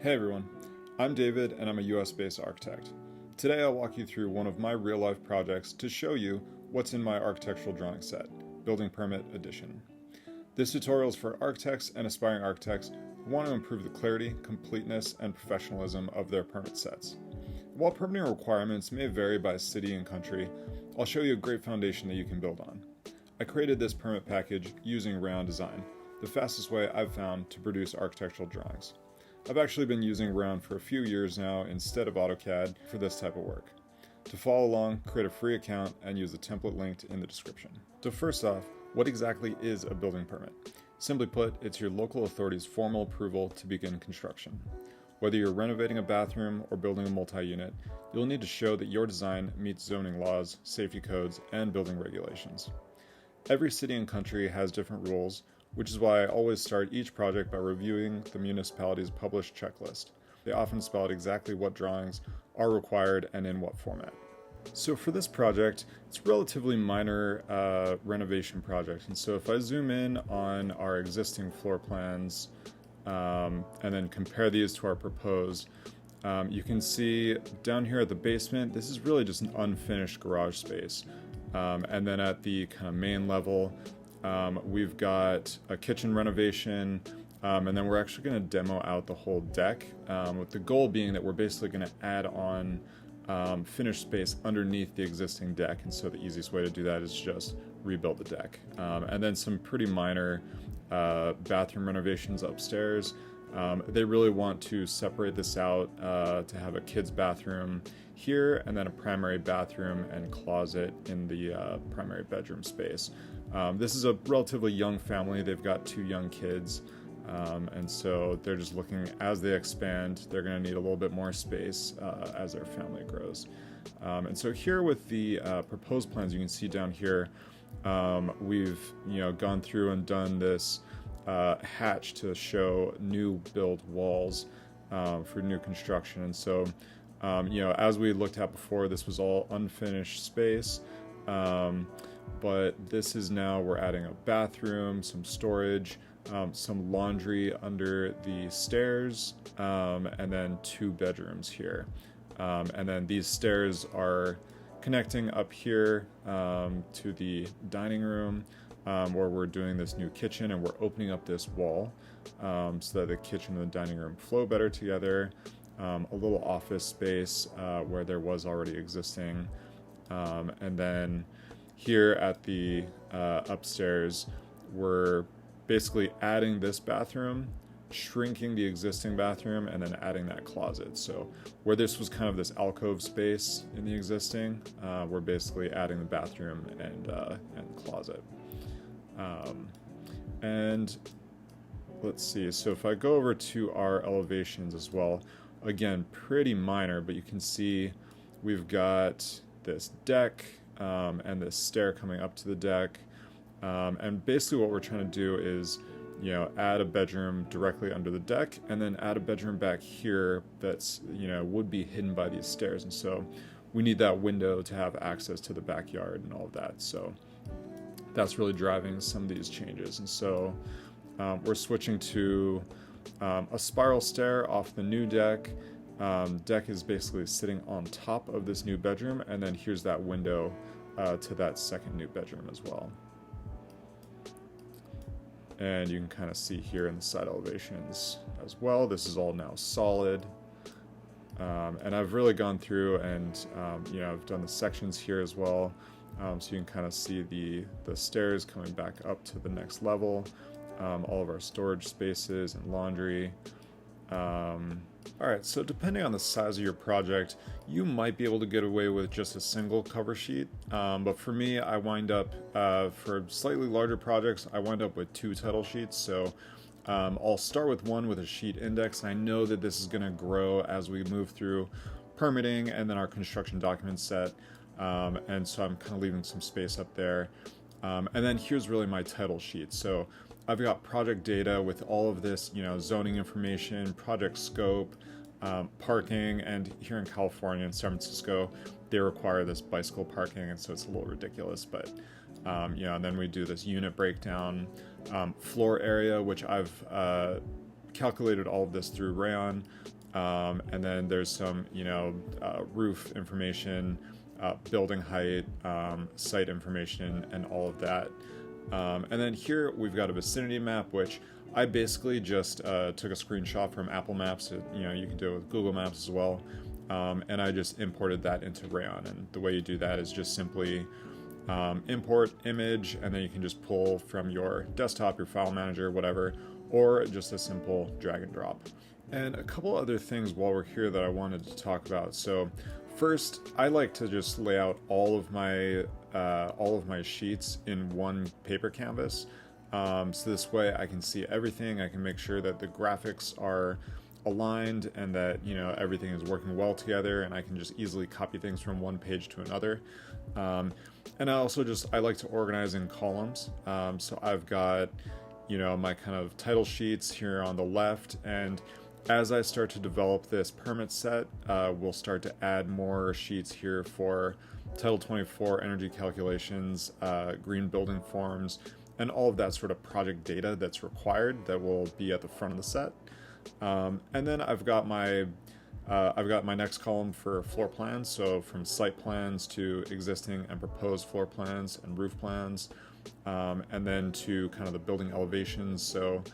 Hey everyone, I'm David and I'm a US-based architect. Today I'll walk you through one of my real-life projects to show you what's in my architectural drawing set, Building Permit Edition. This tutorial is for architects and aspiring architects who want to improve the clarity, completeness, and professionalism of their permit sets. While permitting requirements may vary by city and country, I'll show you a great foundation that you can build on. I created this permit package using Rayon.design, the fastest way I've found to produce architectural drawings. I've actually been using Rayon for a few years now instead of AutoCAD for this type of work. To follow along, create a free account and use the template linked in the description. So first off, what exactly is a building permit? Simply put, it's your local authority's formal approval to begin construction. Whether you're renovating a bathroom or building a multi-unit, you'll need to show that your design meets zoning laws, safety codes, and building regulations. Every city and country has different rules, which is why I always start each project by reviewing the municipality's published checklist. They often spell out exactly what drawings are required and in what format. So for this project, it's a relatively minor renovation project. And so if I zoom in on our existing floor plans and then compare these to our proposed, you can see down here at the basement, this is really just an unfinished garage space. And then at the kind of main level, we've got a kitchen renovation, and then we're actually going to demo out the whole deck, with the goal being that we're basically going to add on finished space underneath the existing deck, and so the easiest way to do that is just rebuild the deck. And then some pretty minor bathroom renovations upstairs. They really want to separate this out to have a kid's bathroom here, and then a primary bathroom and closet in the primary bedroom space. This is a relatively young family. They've got 2 young kids, and so they're just looking, as they expand, they're going to need a little bit more space as their family grows. And so here with the proposed plans, you can see down here, we've gone through and done this hatch to show new build walls for new construction. And so as we looked at before, this was all unfinished space. But this is now, we're adding a bathroom, some storage, some laundry under the stairs, and then 2 bedrooms here. And then these stairs are connecting up here to the dining room, where we're doing this new kitchen, and we're opening up this wall so that the kitchen and the dining room flow better together. A little office space where there was already existing, and then here at the upstairs, we're basically adding this bathroom, shrinking the existing bathroom, and then adding that closet. So where this was kind of this alcove space in the existing, we're basically adding the bathroom and closet. And let's see, so if I go over to our elevations as well, again, pretty minor, but you can see we've got this deck, and this stair coming up to the deck, and basically what we're trying to do is add a bedroom directly under the deck, and then add a bedroom back here that's would be hidden by these stairs. And so we need that window to have access to the backyard and all of that. So that's really driving some of these changes. And so we're switching to a spiral stair off the new deck. Deck is basically sitting on top of this new bedroom, and then here's that window to that second new bedroom as well. And you can kind of see here in the side elevations as well, this is all now solid. And I've really gone through and I've done the sections here as well, so you can kind of see the stairs coming back up to the next level, all of our storage spaces and laundry. Alright, so depending on the size of your project, you might be able to get away with just a single cover sheet, but for me, I wind up, for slightly larger projects, I wind up with 2 title sheets. So I'll start with one with a sheet index. I know that this is going to grow as we move through permitting and then our construction document set, and so I'm kind of leaving some space up there. And then here's really my title sheet. So I've got project data with all of this, zoning information, project scope, parking, and here in California and San Francisco, they require this bicycle parking, and so it's a little ridiculous, but and then we do this unit breakdown, floor area, which I've calculated all of this through Rayon, And then there's some, roof information, building height, site information, and all of that. And then here we've got a vicinity map, which I basically just took a screenshot from Apple Maps. You can do it with Google Maps as well. And I just imported that into Rayon. And the way you do that is just simply import image, and then you can just pull from your desktop, your file manager, whatever, or just a simple drag and drop. And a couple other things while we're here that I wanted to talk about. So first, I like to just lay out all of my sheets in one paper canvas. So this way I can see everything. I can make sure that the graphics are aligned and that everything is working well together, and I can just easily copy things from one page to another. And I like to organize in columns. So I've got my kind of title sheets here on the left, and as I start to develop this permit set, we'll start to add more sheets here for Title 24 energy calculations, green building forms, and all of that sort of project data that's required that will be at the front of the set. And then I've got my next column for floor plans, so from site plans to existing and proposed floor plans and roof plans, and then to kind of the building elevations, so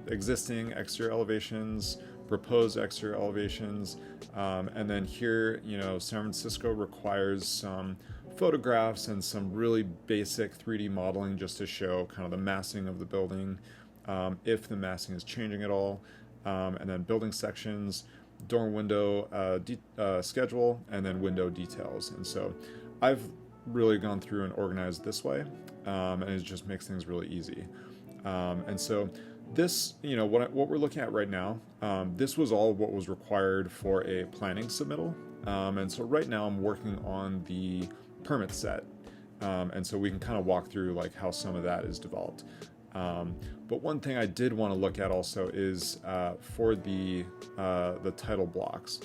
existing exterior elevations, proposed exterior elevations, and then here, San Francisco requires some photographs and some really basic 3D modeling just to show kind of the massing of the building, if the massing is changing at all, and then building sections, door and window schedule, and then window details. And so I've really gone through and organized this way, and it just makes things really easy. And so this, what we're looking at right now, this was all what was required for a planning submittal. And so right now I'm working on the permit set. And so we can kind of walk through like how some of that is developed. But one thing I did want to look at also is for the title blocks.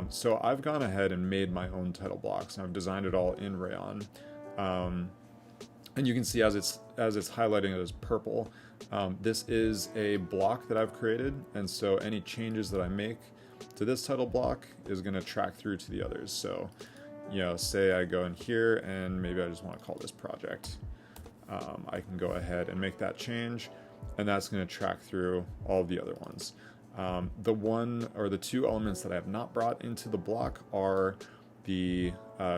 So I've gone ahead and made my own title blocks, and I've designed it all in Rayon. And you can see as it's highlighting it as purple, this is a block that I've created, and so any changes that I make to this title block is going to track through to the others. So, say I go in here and maybe I just want to call this project. I can go ahead and make that change, and that's going to track through all of the other ones. The one or the two elements that I have not brought into the block are the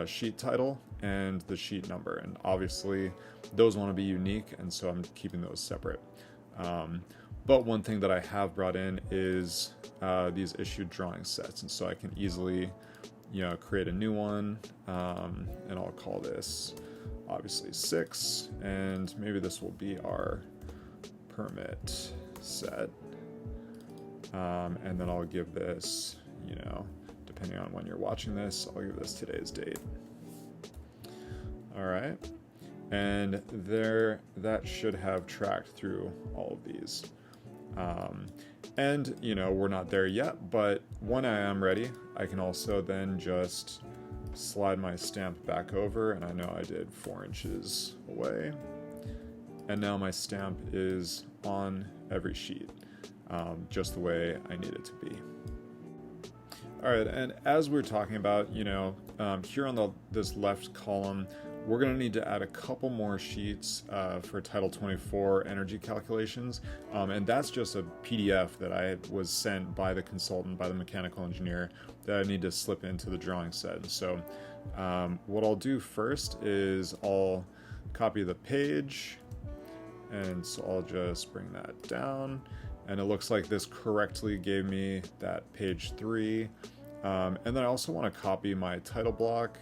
sheet title and the sheet number, and obviously those want to be unique, and so I'm keeping those separate. But one thing that I have brought in is these issued drawing sets, and so I can easily create a new one, and I'll call this obviously 6, and maybe this will be our permit set, and then I'll give this, depending on when you're watching this, I'll give this today's date. All right, and there, that should have tracked through all of these. And we're not there yet, but when I am ready, I can also then just slide my stamp back over, and I know I did 4 inches away, and now my stamp is on every sheet, just the way I need it to be. All right, and as we're talking about, here on this left column, we're going to need to add a couple more sheets for Title 24 energy calculations, and that's just a PDF that I was sent by the consultant, by the mechanical engineer, that I need to slip into the drawing set. So what I'll do first is I'll copy the page, and so I'll just bring that down, and it looks like this correctly gave me that page 3. And then I also want to copy my title block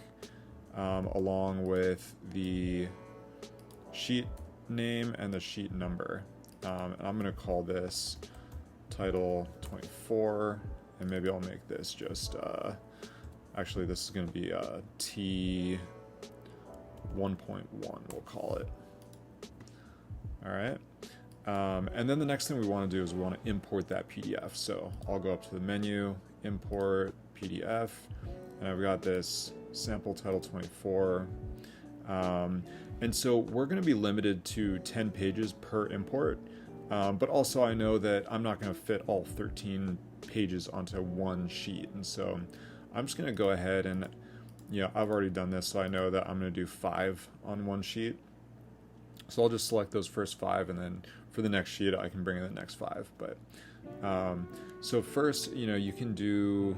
along with the sheet name and the sheet number. And I'm going to call this Title 24, and maybe I'll make this just, actually this is going to be T 1.1, we'll call it. All right. And then the next thing we want to do is we want to import that PDF. So I'll go up to the menu, import PDF, and I've got this sample Title 24. And so we're going to be limited to 10 pages per import. But also I know that I'm not going to fit all 13 pages onto one sheet. And so I'm just going to go ahead and, I've already done this, so I know that I'm going to do 5 on one sheet. So I'll just select those first 5, and then for the next sheet I can bring in the next 5. But so first, you can do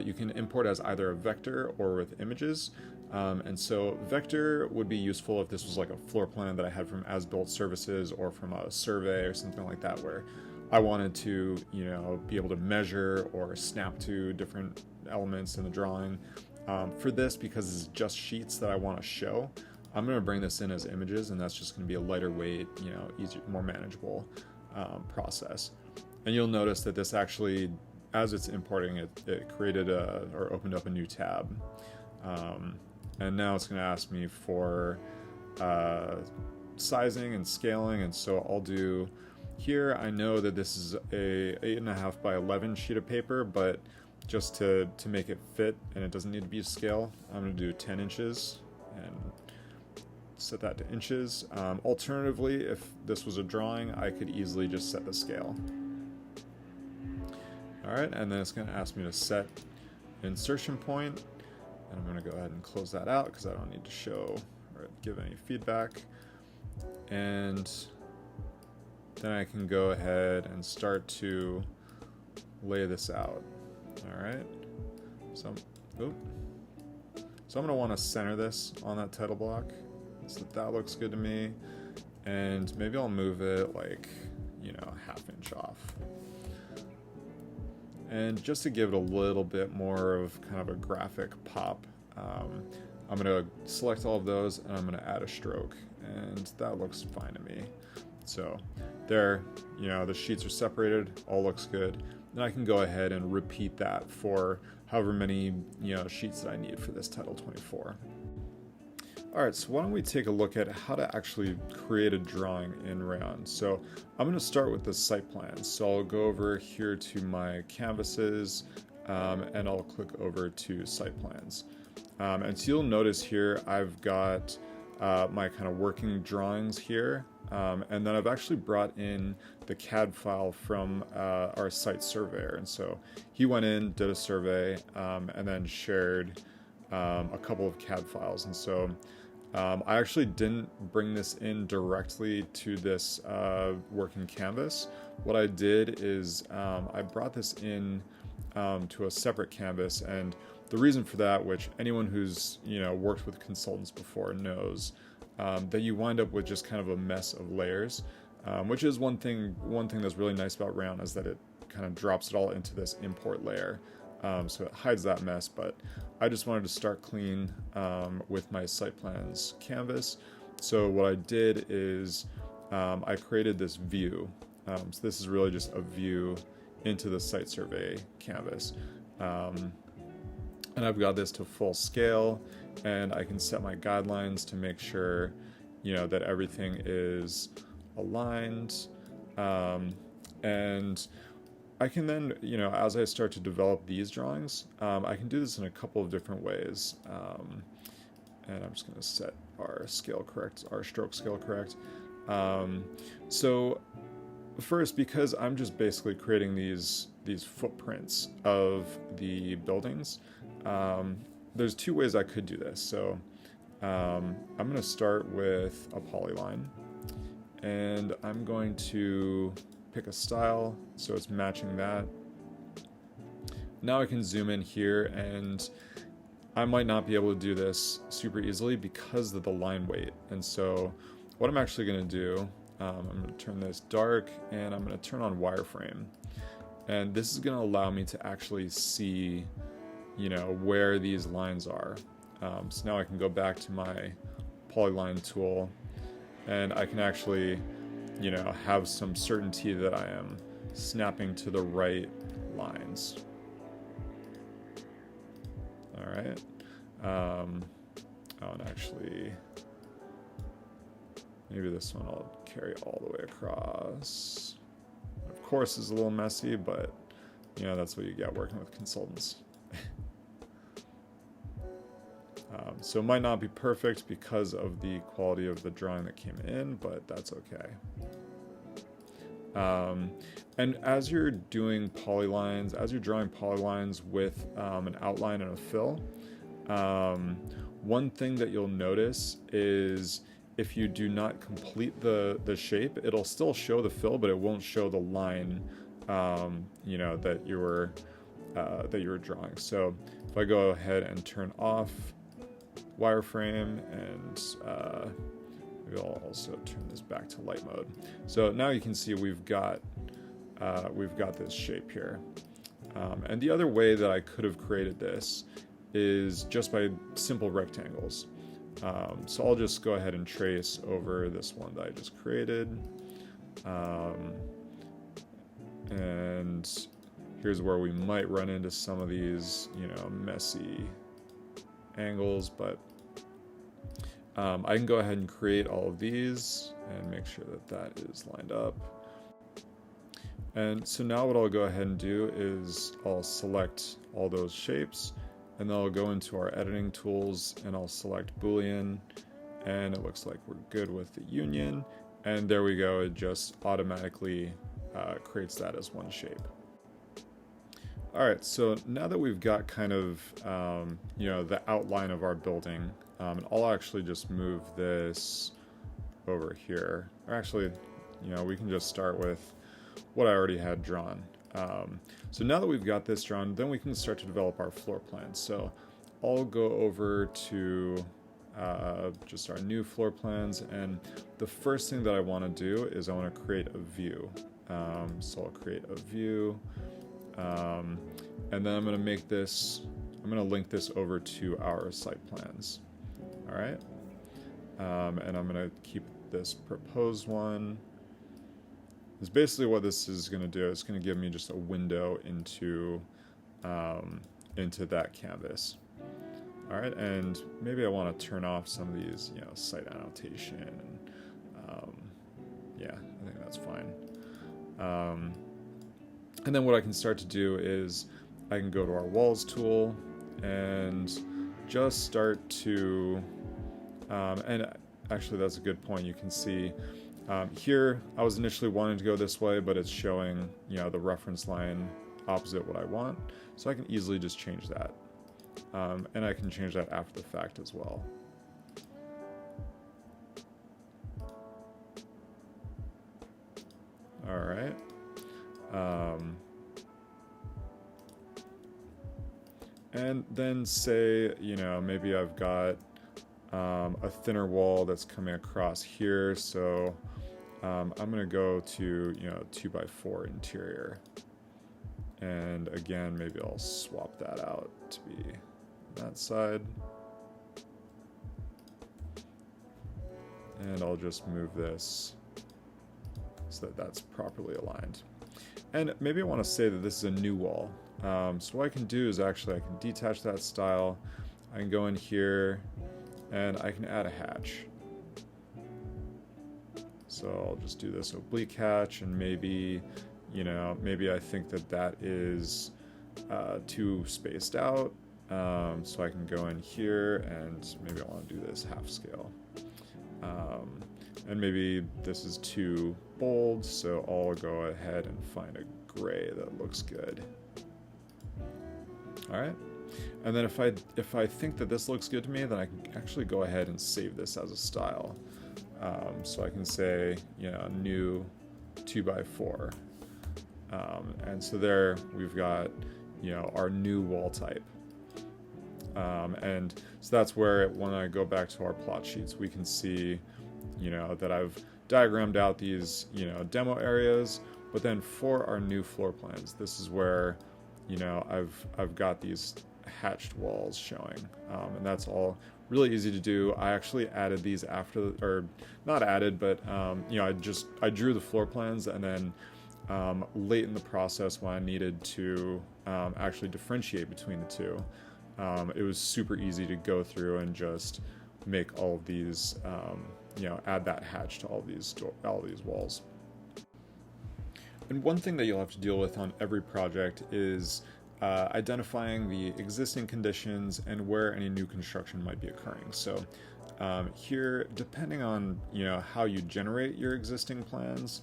you can import as either a vector or with images. And so vector would be useful if this was like a floor plan that I had from as-built services or from a survey or something like that, where I wanted to, be able to measure or snap to different elements in the drawing. For this, because it's just sheets that I want to show, I'm going to bring this in as images, and that's just going to be a lighter weight, easier, more manageable process. And you'll notice that this actually, as it's importing, it created or opened up a new tab. And now it's going to ask me for sizing and scaling, and so I'll do here. I know that this is a 8.5 by 11 sheet of paper, but just to make it fit and it doesn't need to be to scale, I'm going to do 10 inches and set that to inches. Alternatively, if this was a drawing, I could easily just set the scale. Alright, and then it's going to ask me to set insertion point, and I'm going to go ahead and close that out because I don't need to show or give any feedback. And then I can go ahead and start to lay this out. Alright, so I'm going to want to center this on that title block, so that looks good to me, and maybe I'll move it like, ½ inch off. And just to give it a little bit more of kind of a graphic pop, I'm going to select all of those and I'm going to add a stroke, and that looks fine to me. So there, the sheets are separated, all looks good. Then I can go ahead and repeat that for however many sheets that I need for this Title 24. Alright, so why don't we take a look at how to actually create a drawing in Rayon. So I'm going to start with the site plan. So I'll go over here to my canvases, and I'll click over to site plans. And so you'll notice here I've got my kind of working drawings here. And then I've actually brought in the CAD file from our site surveyor. And so he went in, did a survey, and then shared a couple of CAD files. And so I actually didn't bring this in directly to this working canvas. What I did is I brought this in to a separate canvas. And the reason for that, which anyone who's worked with consultants before knows, that you wind up with just kind of a mess of layers, which is one thing that's really nice about Rayon, is that it kind of drops it all into this import layer, so it hides that mess. But I just wanted to start clean with my site plans canvas. So what I did is I created this view. So this is really just a view into the site survey canvas. And I've got this to full scale, and I can set my guidelines to make sure, that everything is aligned. And I can then, as I start to develop these drawings, I can do this in a couple of different ways. And I'm just going to set our scale correct, our stroke scale correct. So first, because I'm just basically creating these footprints of the buildings, there's 2 ways I could do this. So I'm going to start with a polyline, and I'm going to pick a style so it's matching that. Now I can zoom in here, and I might not be able to do this super easily because of the line weight. And so what I'm actually going to do, I'm going to turn this dark, and I'm going to turn on wireframe. And this is going to allow me to actually see where these lines are. So now I can go back to my polyline tool, and I can actually, have some certainty that I am snapping to the right lines. All right. And actually, maybe this one I'll carry all the way across. Of course, it's a little messy, but that's what you get working with consultants. So it might not be perfect because of the quality of the drawing that came in, but that's okay. And as you're doing polylines, as you're drawing polylines with an outline and a fill, one thing that you'll notice is if you do not complete the shape, it'll still show the fill, but it won't show the line, you know, that you were drawing. So if I go ahead and turn off wireframe, and maybe I'll also turn this back to light mode. So now you can see we've got this shape here. And the other way that I could have created this is just by simple rectangles. So I'll just go ahead and trace over this one that I just created. And here's where we might run into some of these, you know, messy angles, but I can go ahead and create all of these and make sure that that is lined up. And so now what I'll go ahead and do is I'll select all those shapes, and then I'll go into our editing tools and I'll select Boolean, and it looks like we're good with the union, and there we go, it just automatically creates that as one shape. Alright, so now that we've got kind of you know, the outline of our building, I'll actually just move this over here, or actually, you know, we can just start with what I already had drawn. So now that we've got this drawn, then we can start to develop our floor plans. So I'll go over to just our new floor plans, and the first thing that I want to do is I want to create a view. So I'll create a view, and then I'm going to make this, I'm going to link this over to our site plans. All right, and I'm going to keep this proposed one. Is basically what this is going to do. It's going to give me just a window into that canvas. All right, and maybe I want to turn off some of these, you know, site annotation. And, yeah, I think that's fine. And then what I can start to do is I can go to our walls tool and just start to, and actually that's a good point. You can see. Here, I was initially wanting to go this way, but it's showing, you know, the reference line opposite what I want. So I can easily just change that. And I can change that after the fact as well. All right. And then say, you know, maybe I've got a thinner wall that's coming across here, so I'm going to go to, you know, 2x4 interior, and again maybe I'll swap that out to be that side, and I'll just move this so that that's properly aligned. And maybe I want to say that this is a new wall, so what I can do is actually I can detach that style, I can go in here and I can add a hatch. So I'll just do this oblique hatch, and maybe, you know, maybe I think that that is too spaced out. So I can go in here and maybe I want to do this half scale. And maybe this is too bold, so I'll go ahead and find a gray that looks good. All right. And then if I think that this looks good to me, then I can actually go ahead and save this as a style. So I can say, you know, new 2x4. And so there we've got, you know, our new wall type. And so that's where when I go back to our plot sheets, we can see, you know, that I've diagrammed out these, you know, demo areas, but then for our new floor plans, this is where, you know, I've got these hatched walls showing, and that's all really easy to do. I actually added these after, or not added, but you know, I drew the floor plans, and then late in the process when I needed to actually differentiate between the two, it was super easy to go through and just make all of these, you know, add that hatch to all these walls. And one thing that you'll have to deal with on every project is identifying the existing conditions and where any new construction might be occurring. So here, depending on, you know, how you generate your existing plans,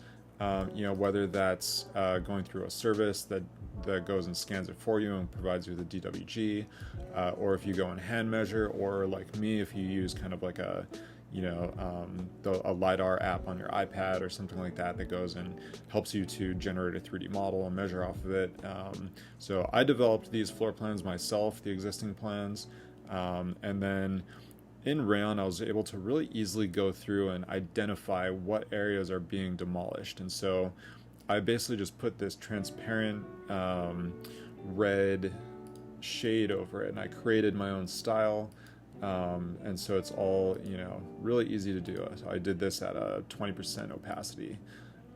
whether that's going through a service that goes and scans it for you and provides you with a DWG, or if you go and hand measure, or like me, if you use kind of like a a LiDAR app on your iPad or something like that that goes and helps you to generate a 3D model and measure off of it. So I developed these floor plans myself, the existing plans, and then in Rayon I was able to really easily go through and identify what areas are being demolished. And so I basically just put this transparent red shade over it, and I created my own style. And so it's all, really easy to do. So I did this at a 20% opacity.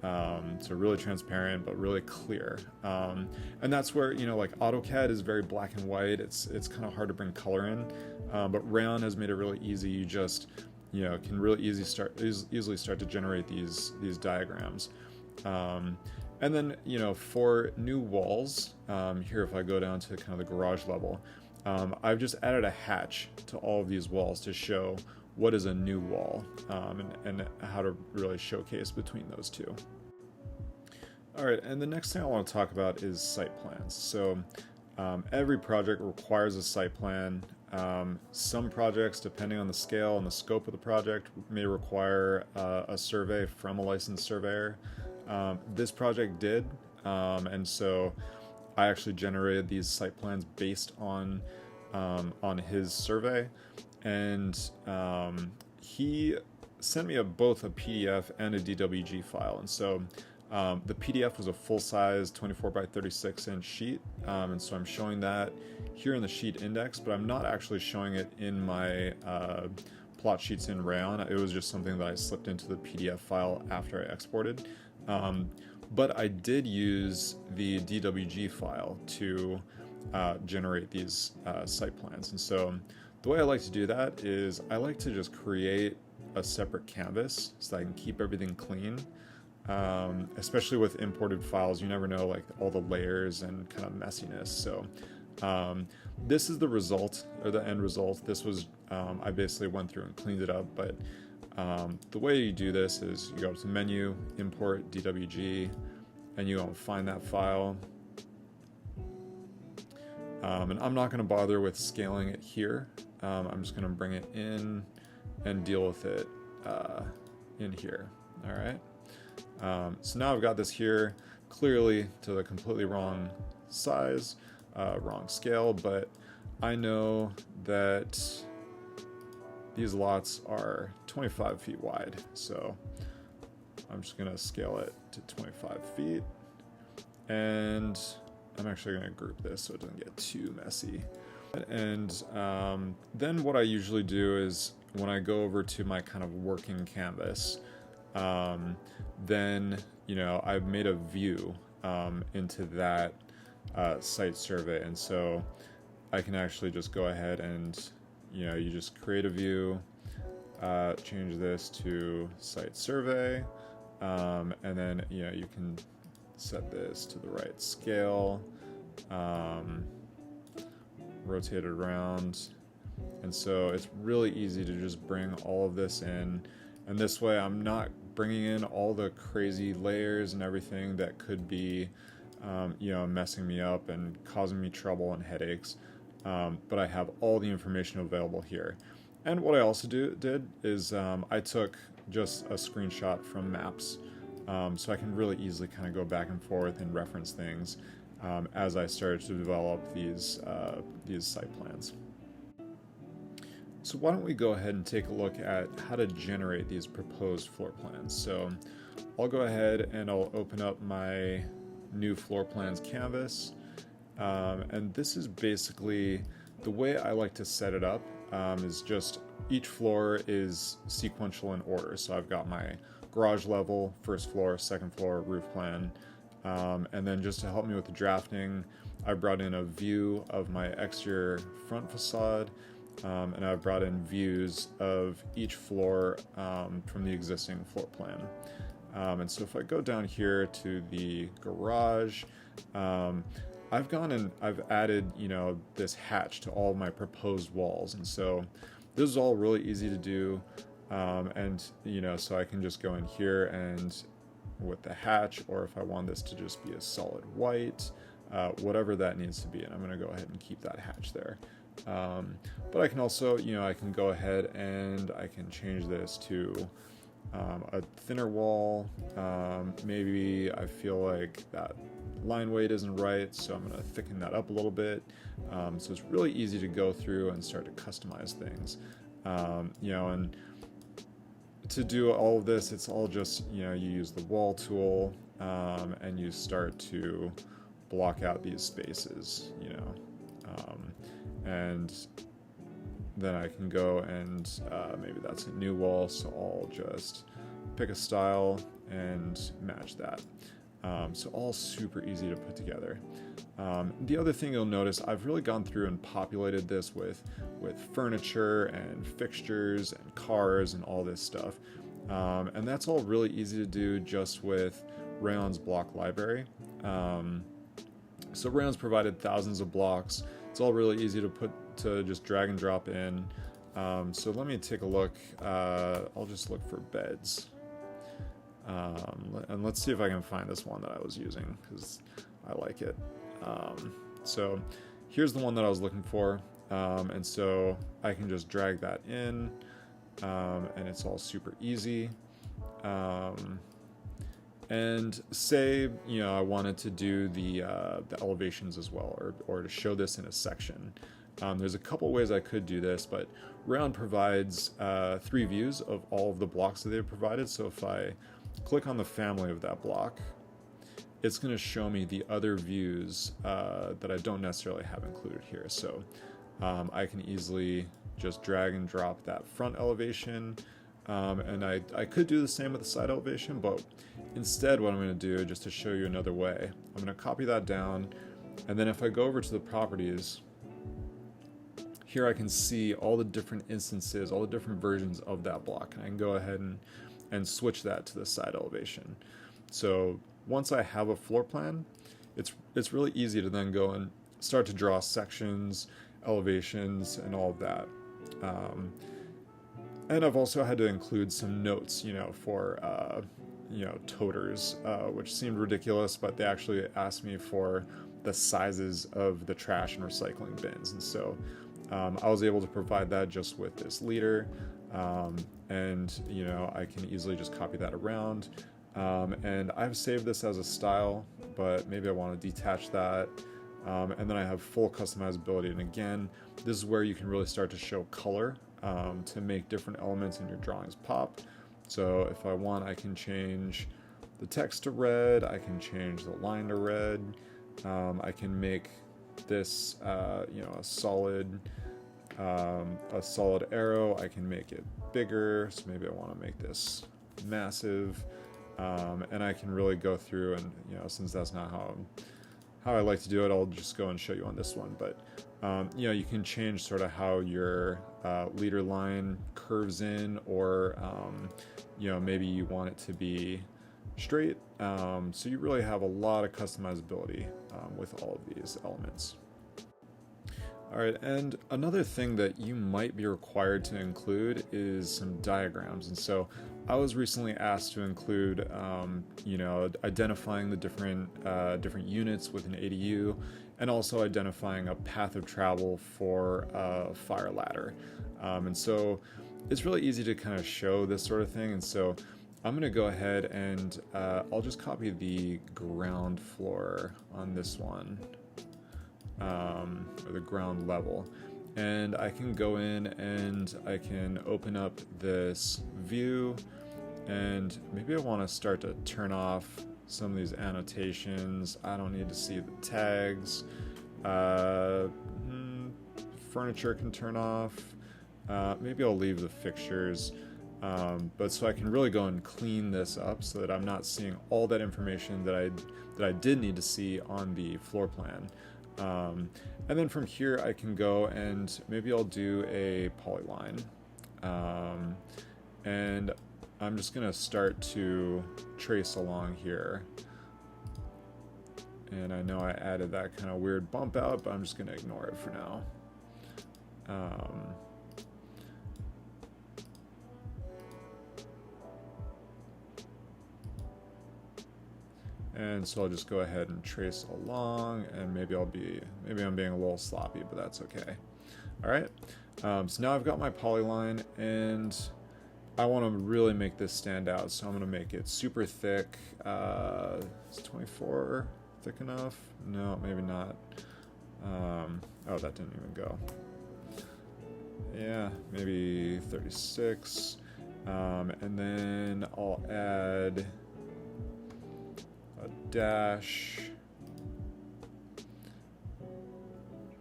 So really transparent, but really clear. And that's where, like AutoCAD is very black and white. It's kind of hard to bring color in. But Rayon has made it really easy. You just, can really easily start to generate these diagrams. And then, for new walls, here if I go down to kind of the garage level, I've just added a hatch to all of these walls to show what is a new wall, and how to really showcase between those two. Alright, and the next thing I want to talk about is site plans. So every project requires a site plan. Some projects, depending on the scale and the scope of the project, may require a survey from a licensed surveyor. This project did, and so I actually generated these site plans based on his survey, and he sent me both a PDF and a DWG file. And so the PDF was a full-size 24 by 36 inch sheet, and so I'm showing that here in the sheet index, but I'm not actually showing it in my plot sheets in Rayon. It was just something that I slipped into the PDF file after I exported. But I did use the DWG file to generate these site plans. And so the way I like to do that is I like to just create a separate canvas so that I can keep everything clean. Especially with imported files, you never know like all the layers and kind of messiness. So this is the result, or the end result. This was, I basically went through and cleaned it up, but the way you do this is you go up to menu, import DWG, and you go and find that file. And I'm not going to bother with scaling it here. I'm just going to bring it in and deal with it in here. All right. So now I've got this here clearly to the completely wrong size, wrong scale, but I know that these lots are 25 feet wide, so I'm just going to scale it to 25 feet, and I'm actually going to group this so it doesn't get too messy. And then what I usually do is when I go over to my kind of working canvas, then I've made a view into that site survey, and so I can actually just go ahead and you just create a view, change this to site survey, and then you can set this to the right scale, rotate it around, and so it's really easy to just bring all of this in, and this way I'm not bringing in all the crazy layers and everything that could be messing me up and causing me trouble and headaches. But I have all the information available here. And what I also did is I took just a screenshot from maps, so I can really easily kind of go back and forth and reference things as I started to develop these site plans. So why don't we go ahead and take a look at how to generate these proposed floor plans. So I'll go ahead and I'll open up my new floor plans canvas. And this is basically the way I like to set it up, is just each floor is sequential in order. So I've got my garage level, first floor, second floor, roof plan. And then just to help me with the drafting, I brought in a view of my exterior front facade, and I've brought in views of each floor from the existing floor plan. And so if I go down here to the garage, I've gone and I've added, this hatch to all of my proposed walls. And so this is all really easy to do. And, so I can just go in here and with the hatch, or if I want this to just be a solid white, whatever that needs to be. And I'm going to go ahead and keep that hatch there. But I can also, I can go ahead and I can change this to a thinner wall. Maybe I feel like that line weight isn't right, so I'm going to thicken that up a little bit. So it's really easy to go through and start to customize things. And to do all of this, it's all just, you use the wall tool, and you start to block out these spaces, and then I can go and maybe that's a new wall, so I'll just pick a style and match that. So all super easy to put together. The other thing you'll notice, I've really gone through and populated this with furniture and fixtures and cars and all this stuff. And that's all really easy to do just with Rayon's block library. So Rayon's provided thousands of blocks. It's all really easy to just drag and drop in. So let me take a look. I'll just look for beds. And let's see if I can find this one that I was using, because I like it. So here's the one that I was looking for. And so I can just drag that in, and it's all super easy. And say, I wanted to do the elevations as well, or to show this in a section. There's a couple ways I could do this, but Rayon provides 3 views of all of the blocks that they've provided. So if I click on the family of that block, it's going to show me the other views that I don't necessarily have included here. So I can easily just drag and drop that front elevation, and I could do the same with the side elevation, but instead what I'm going to do, just to show you another way, I'm going to copy that down, and then if I go over to the properties, here I can see all the different instances, all the different versions of that block, and I can go ahead and switch that to the side elevation. So once I have a floor plan, it's really easy to then go and start to draw sections, elevations, and all of that. And I've also had to include some notes, for toters, which seemed ridiculous, but they actually asked me for the sizes of the trash and recycling bins, and so I was able to provide that just with this leader, and I can easily just copy that around. And I've saved this as a style, but maybe I want to detach that. And then I have full customizability. And again, this is where you can really start to show color to make different elements in your drawings pop. So if I want, I can change the text to red. I can change the line to red. I can make this, a solid arrow. I can make it bigger. So maybe I want to make this massive. And I can really go through and, since that's not how I like to do it, I'll just go and show you on this one. But, you can change sort of how your leader line curves in, or, maybe you want it to be straight. So you really have a lot of customizability with all of these elements. All right, and another thing that you might be required to include is some diagrams. And so I was recently asked to include, identifying the different units with an ADU, and also identifying a path of travel for a fire ladder. And so it's really easy to kind of show this sort of thing. And so I'm going to go ahead and I'll just copy the ground floor on this one. Or the ground level, and I can go in and I can open up this view, and maybe I want to start to turn off some of these annotations. I don't need to see the tags. Furniture can turn off. Maybe I'll leave the fixtures, but so I can really go and clean this up so that I'm not seeing all that information that I did need to see on the floor plan. And then from here I can go and maybe I'll do a polyline, and I'm just gonna start to trace along here, and I know I added that kind of weird bump out, but I'm just gonna ignore it for now. And so I'll just go ahead and trace along, and maybe I'm being a little sloppy, but that's okay. All right, so now I've got my polyline, and I want to really make this stand out, so I'm going to make it super thick. Is 24 thick enough? No, maybe not. Oh, that didn't even go. Yeah, maybe 36. And then I'll add a dash.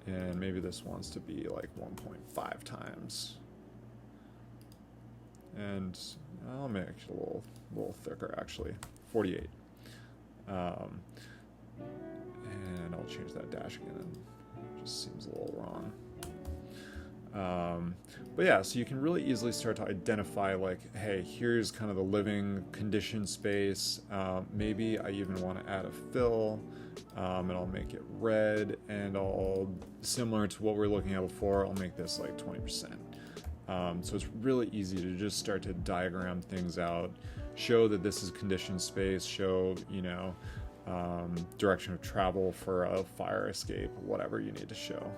And maybe this wants to be like 1.5 times. And I'll make it a little thicker, actually, 48. And I'll change that dash again. It just seems a little wrong. But yeah, so you can really easily start to identify, like, hey, here's kind of the living condition space. Maybe I even want to add a fill, and I'll make it red, and I'll, similar to what we were looking at before, I'll make this like 20%. So it's really easy to just start to diagram things out, show that this is conditioned space, show, you know, direction of travel for a fire escape, whatever you need to show.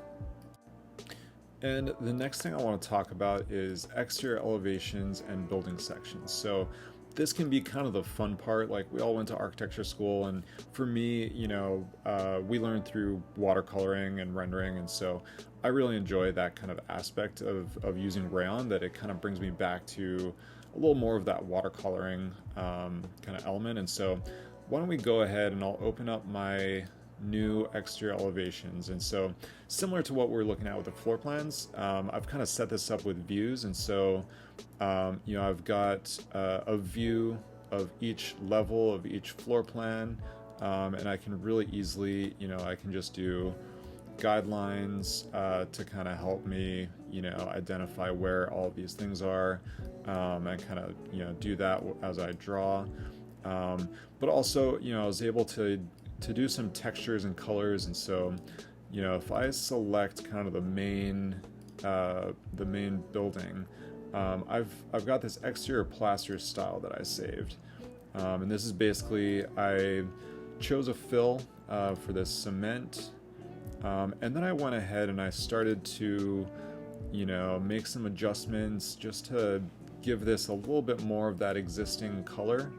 And the next thing I want to talk about is exterior elevations and building sections. So this can be kind of the fun part. Like, we all went to architecture school, and for me, you know, we learned through watercoloring and rendering, and so I really enjoy that kind of aspect of using Rayon, that it kind of brings me back to a little more of that watercoloring kind of element. And so why don't we go ahead and I'll open up my new exterior elevations. And so, similar to what we're looking at with the floor plans, I've kind of set this up with views. And so, you know, I've got a view of each level of each floor plan, and I can really easily, you know, I can just do guidelines to kind of help me, you know, identify where all of these things are, and kind of, you know, do that as I draw. But also, you know, I was able to do some textures and colors. And so, you know, if I select kind of the main building, I've got this exterior plaster style that I saved, and this is basically, I chose a fill for this cement, and then I went ahead and I started to, you know, make some adjustments just to give this a little bit more of that existing color.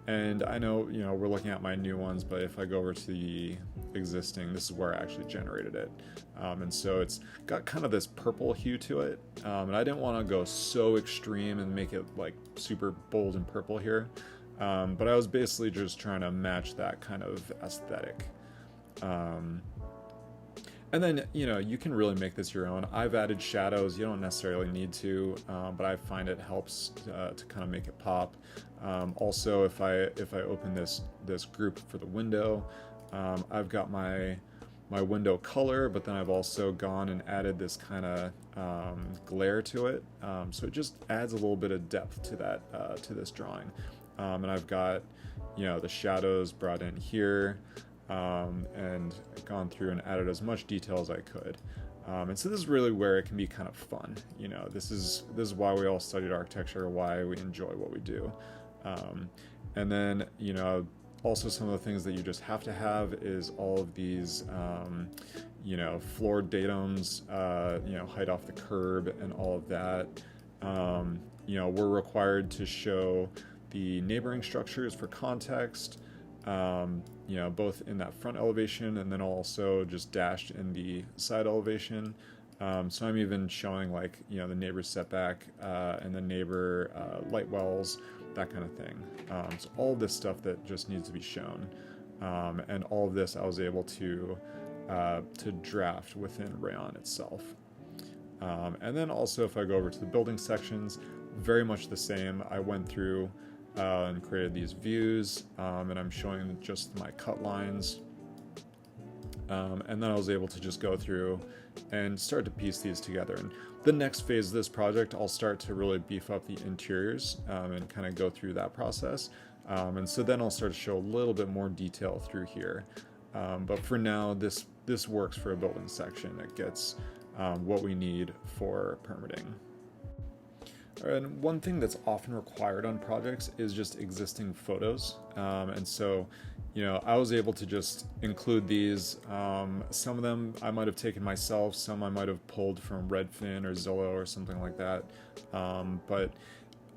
And I know, you know, we're looking at my new ones, but if I go over to the existing, this is where I actually generated it. And so it's got kind of this purple hue to it. And I didn't want to go so extreme and make it like super bold and purple here. But I was basically just trying to match that kind of aesthetic. And then, you know, you can really make this your own. I've added shadows. You don't necessarily need to, but I find it helps to kind of make it pop. Also, if I open this group for the window, I've got my window color, but then I've also gone and added this kind of glare to it. So it just adds a little bit of depth to that to this drawing. And I've got, you know, the shadows brought in here. And gone through and added as much detail as I could. And so this is really where it can be kind of fun. You know, this is why we all studied architecture, why we enjoy what we do. And then, you know, also some of the things that you just have to have is all of these, you know, floor datums, you know, height off the curb and all of that. You know, we're required to show the neighboring structures for context. You know, both in that front elevation and then also just dashed in the side elevation. So I'm even showing, like, you know, the neighbor setback and the neighbor light wells, that kind of thing. So all of this stuff that just needs to be shown. And all of this I was able to draft within Rayon itself. And then also, if I go over to the building sections, very much the same. I went through and created these views, and I'm showing just my cut lines, and then I was able to just go through and start to piece these together. And the next phase of this project, I'll start to really beef up the interiors and kind of go through that process, and so then I'll start to show a little bit more detail through here. But for now, this works for a building section. It gets what we need for permitting. And one thing that's often required on projects is just existing photos. And so, I was able to just include these. Some of them I might have taken myself, some I might have pulled from Redfin or Zillow or something like that. But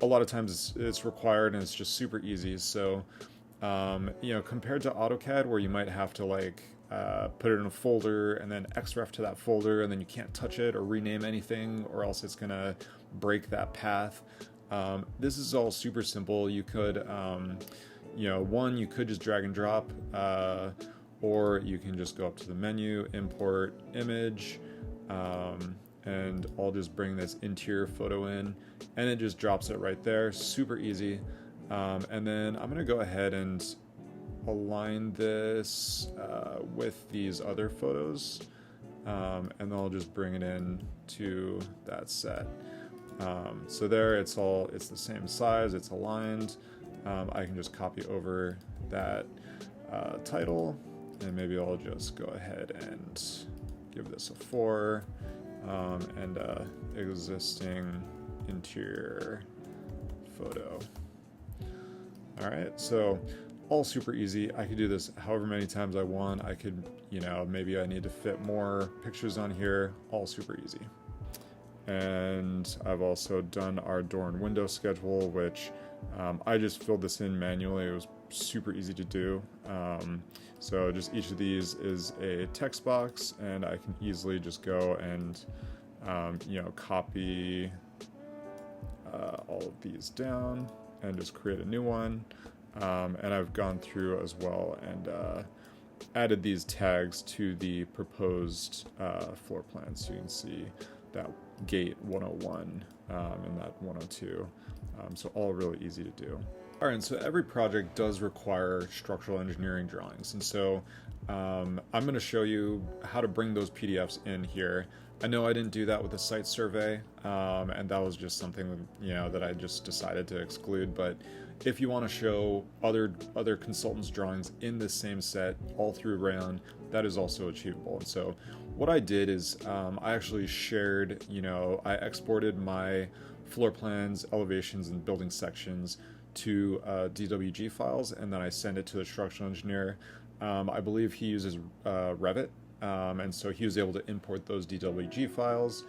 a lot of times it's required and it's just super easy. So, compared to AutoCAD where you might have to put it in a folder and then XREF to that folder and then you can't touch it or rename anything or else it's gonna break that path. This is all super simple. You could, you could just drag and drop, or you can just go up to the menu, import image, and I'll just bring this interior photo in and it just drops it right there. Super easy. And then I'm gonna go ahead and align this with these other photos, and then I'll just bring it in to that set. So there it's the same size, it's aligned. I can just copy over that title, and maybe I'll just go ahead and give this a 4, and existing interior photo. All right, so all super easy. I could do this however many times I want. I could, maybe I need to fit more pictures on here. All super easy. And I've also done our door and window schedule, which I just filled this in manually. It was super easy to do. So just each of these is a text box, and I can easily just go and copy all of these down and just create a new one. And I've gone through as well and added these tags to the proposed floor plan, so you can see that gate 101 and that 102. So all really easy to do. All right, so every project does require structural engineering drawings, and so I'm going to show you how to bring those PDFs in here. I know I didn't do that with the site survey, and that was just something that I just decided to exclude. But if you want to show other consultants' drawings in this same set all through Rayon, that is also achievable. And so what I did is I actually shared, I exported my floor plans, elevations, and building sections to DWG files, and then I send it to the structural engineer. I believe he uses Revit. And so he was able to import those DWG files,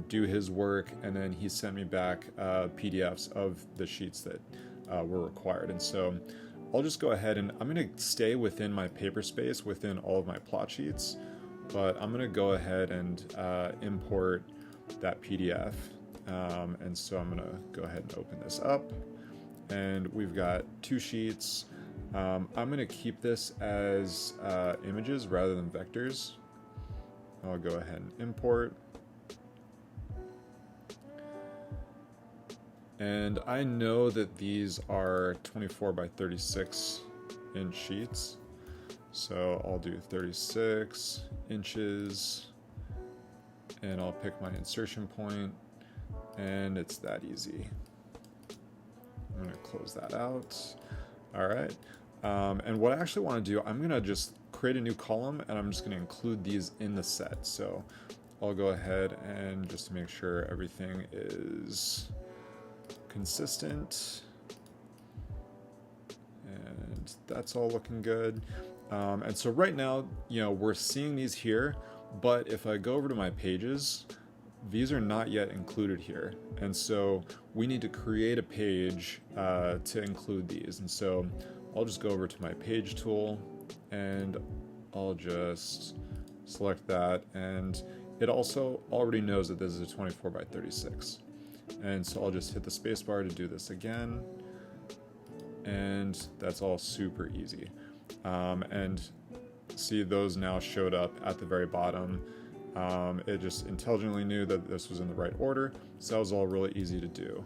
do his work, and then he sent me back PDFs of the sheets that were required. And so I'll just go ahead and I'm going to stay within my paper space within all of my plot sheets, but I'm going to go ahead and import that PDF. And so I'm going to go ahead and open this up, and we've got 2 sheets. I'm going to keep this as images rather than vectors. I'll go ahead and import. And I know that these are 24 by 36 inch sheets. So I'll do 36 inches, and I'll pick my insertion point, and it's that easy. I'm going to close that out. All right. And what I actually want to do, I'm going to just create a new column, and I'm just going to include these in the set. So I'll go ahead and just to make sure everything is consistent, and that's all looking good. And so right now, we're seeing these here, but if I go over to my pages, these are not yet included here. And so we need to create a page to include these. And so I'll just go over to my page tool, and I'll just select that. And it also already knows that this is a 24 by 36. And so I'll just hit the spacebar to do this again. And that's all super easy. And see, those now showed up at the very bottom. It just intelligently knew that this was in the right order, so that was all really easy to do.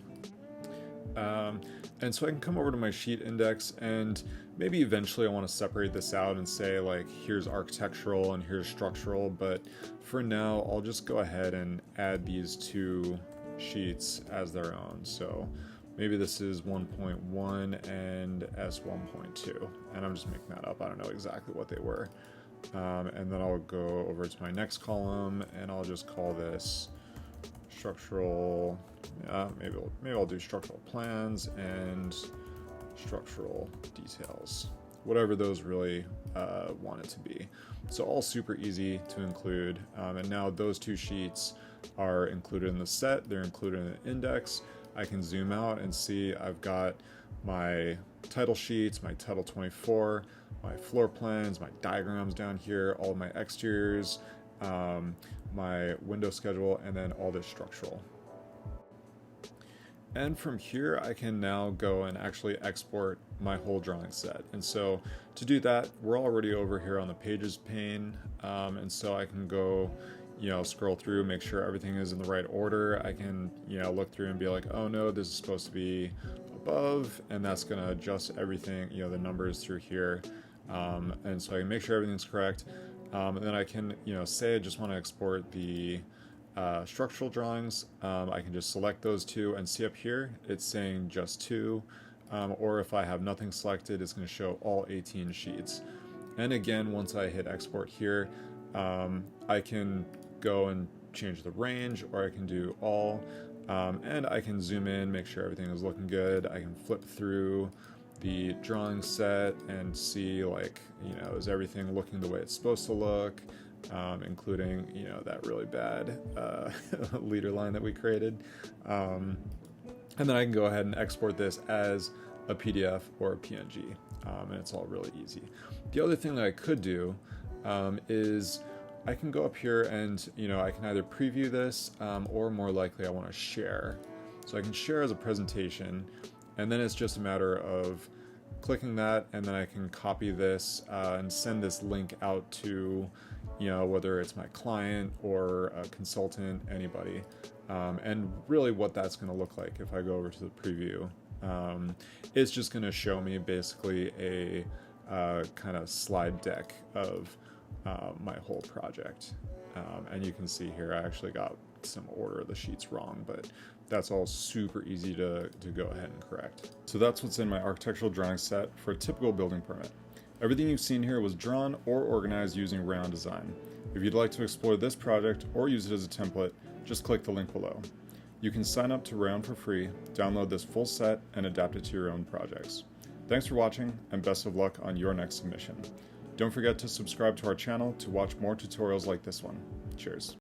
And so I can come over to my sheet index, and maybe eventually I want to separate this out and say here's architectural and here's structural, but for now I'll just go ahead and add these 2 sheets as their own. So maybe this is 1.1 and S1.2, and I'm just making that up. I don't know exactly what they were. And then I'll go over to my next column, and I'll just call this structural, yeah, maybe I'll do structural plans and structural details, whatever those really want it to be. So all super easy to include, and now those two sheets are included in the set, they're included in the index. I can zoom out and see I've got my title sheets, my title 24, my floor plans, my diagrams down here, all of my exteriors, my window schedule, and then all this structural. And from here, I can now go and actually export my whole drawing set. And so to do that, we're already over here on the pages pane. And so I can go, scroll through, make sure everything is in the right order. I can, look through and be like, oh no, this is supposed to be above, and that's gonna adjust everything, the numbers through here. And so I can make sure everything's correct. And then I can, say I just want to export the structural drawings. I can just select those two and see up here it's saying just 2, or if I have nothing selected, it's going to show all 18 sheets. And again, once I hit export here, I can go and change the range, or I can do all, and I can zoom in, make sure everything is looking good. I can flip through the drawing set and see, like, is everything looking the way it's supposed to look, including, that really bad leader line that we created. And then I can go ahead and export this as a PDF or a PNG, and it's all really easy. The other thing that I could do is I can go up here and, I can either preview this, or more likely I want to share. So I can share as a presentation, and then it's just a matter of clicking that, and then I can copy this and send this link out to, whether it's my client or a consultant, anybody. And really what that's going to look like if I go over to the preview, it's just going to show me basically a kind of slide deck of my whole project. And you can see here I actually got some order of the sheets wrong, but that's all super easy to go ahead and correct. So that's what's in my architectural drawing set for a typical building permit. Everything you've seen here was drawn or organized using Rayon.design. If you'd like to explore this project or use it as a template, just click the link below. You can sign up to Rayon for free, download this full set, and adapt it to your own projects. Thanks for watching, and best of luck on your next submission. Don't forget to subscribe to our channel to watch more tutorials like this one. Cheers.